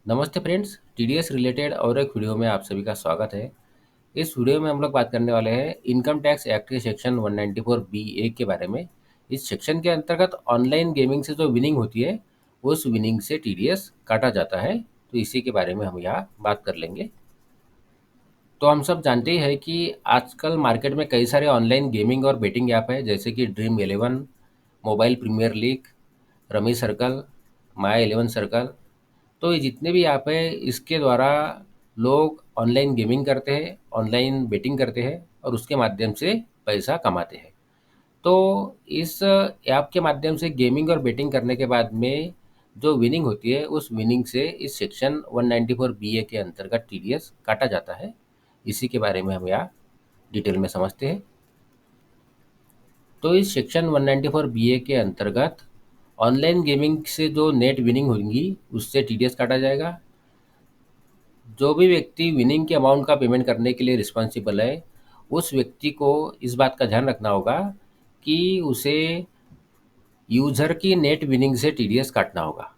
नमस्ते friends, TDS related और एक वीडियो में आप सभी का स्वागत है। इस वीडियो में हम लोग बात करने वाले हैं इनकम टैक्स एक्ट के सेक्शन 194 बी ए के बारे में। इस सेक्शन के अंतर्गत ऑनलाइन गेमिंग से जो विनिंग होती है उस विनिंग से टीडीएस काटा जाता है। तो इसी के बारे में हम यहाँ बात कर लेंगे। तो हम सब जानते ही हैं कि आजकल मार्केट में कई सारे ऑनलाइन गेमिंग और बेटिंग ऐप है, जैसे कि dream 11, mobile premier league, rummy circle, my 11 circle. तो ये जितने भी ऐप है इसके द्वारा लोग ऑनलाइन गेमिंग करते हैं, ऑनलाइन बेटिंग करते हैं और उसके माध्यम से पैसा कमाते हैं। तो इस ऐप के माध्यम से गेमिंग और बेटिंग करने के बाद में जो विनिंग होती है उस विनिंग से इस सेक्शन 194 बी ए के अंतर्गत टीडीएस काटा जाता है। इसी के बारे में हम यहाँ डिटेल में समझते हैं। तो इस सेक्शन 194 बी ए के अंतर्गत ऑनलाइन गेमिंग से जो नेट विनिंग होगी उससे टीडीएस काटा जाएगा। जो भी व्यक्ति विनिंग के अमाउंट का पेमेंट करने के लिए रिस्पॉन्सिबल है उस व्यक्ति को इस बात का ध्यान रखना होगा कि उसे यूज़र की नेट विनिंग से टीडीएस काटना होगा।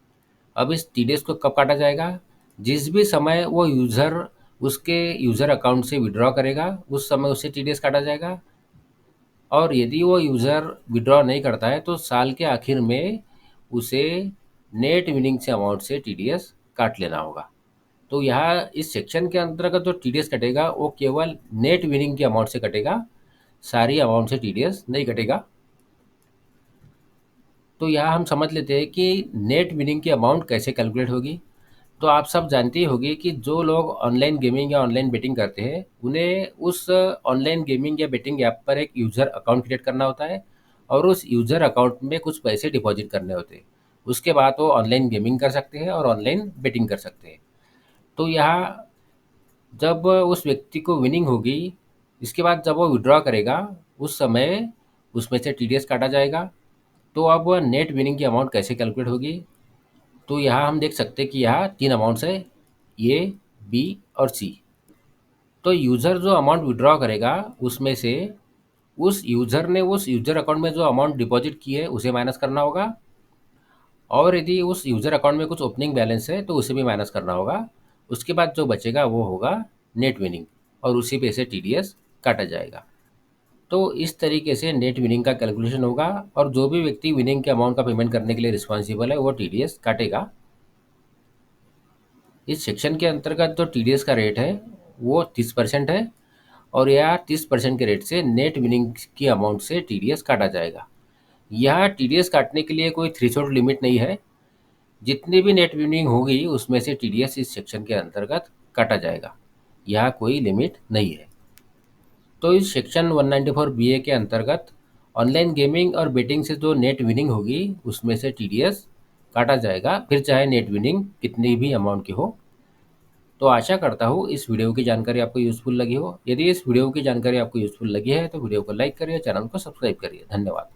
अब इस टीडीएस को कब काटा जाएगा? जिस भी समय वो यूज़र उसके यूज़र अकाउंट से विड्रॉ करेगा उस समय उससे टीडीएस काटा जाएगा। और यदि वो यूज़र विड्रॉ नहीं करता है तो साल के आखिर में उसे नेट विनिंग से अमाउंट से टीडीएस काट लेना होगा। तो यहाँ इस सेक्शन के अंतर्गत जो टीडीएस कटेगा वो केवल नेट विनिंग के अमाउंट से कटेगा, सारी अमाउंट से टीडीएस नहीं कटेगा। तो यहाँ हम समझ लेते हैं कि नेट विनिंग की अमाउंट कैसे कैलकुलेट होगी। तो आप सब जानते ही होंगे कि जो लोग ऑनलाइन गेमिंग या ऑनलाइन बेटिंग करते हैं उन्हें उस ऑनलाइन गेमिंग या बेटिंग ऐप पर एक यूज़र अकाउंट क्रिएट करना होता है और उस यूज़र अकाउंट में कुछ पैसे डिपॉजिट करने होते हैं। उसके बाद वो ऑनलाइन गेमिंग कर सकते हैं और ऑनलाइन बेटिंग कर सकते हैं। तो यहाँ जब उस व्यक्ति को विनिंग होगी, इसके बाद जब वो विड्रॉ करेगा उस समय उसमें से टीडीएस काटा जाएगा। तो अब नेट विनिंग की अमाउंट कैसे कैलकुलेट होगी? तो यहाँ हम देख सकते हैं कि यहाँ तीन अमाउंट्स है, ए, बी और सी। तो यूज़र जो अमाउंट विड्रॉ करेगा उसमें से उस यूज़र ने उस यूज़र अकाउंट में जो अमाउंट डिपॉजिट की है उसे माइनस करना होगा। और यदि उस यूज़र अकाउंट में कुछ ओपनिंग बैलेंस है तो उसे भी माइनस करना होगा। उसके बाद जो बचेगा वो होगा नेट विनिंग और उसी पे से टीडीएस काटा जाएगा। तो इस तरीके से नेट विनिंग का कैलकुलेशन होगा और जो भी व्यक्ति विनिंग के अमाउंट का पेमेंट करने के लिए रिस्पॉन्सिबल है वो टीडीएस काटेगा। इस सेक्शन के अंतर्गत जो टीडीएस का रेट है वो 30% है और यह 30% के रेट से नेट विनिंग की अमाउंट से टीडीएस काटा जाएगा। यह टीडीएस काटने के लिए कोई थ्रेशोल्ड लिमिट नहीं है। जितनी भी नेट विनिंग होगी उसमें से टीडीएस इस सेक्शन के अंतर्गत काटा जाएगा। यहाँ कोई लिमिट नहीं है। तो इस सेक्शन 194 बी ए के अंतर्गत ऑनलाइन गेमिंग और बेटिंग से जो नेट विनिंग होगी उसमें से टीडीएस काटा जाएगा, फिर चाहे नेट विनिंग कितनी भी अमाउंट की हो। तो आशा करता हूँ इस वीडियो की जानकारी आपको यूज़फुल लगी हो। यदि इस वीडियो की जानकारी आपको यूज़फुल लगी है तो वीडियो को लाइक करिए, चैनल को सब्सक्राइब करिए। धन्यवाद।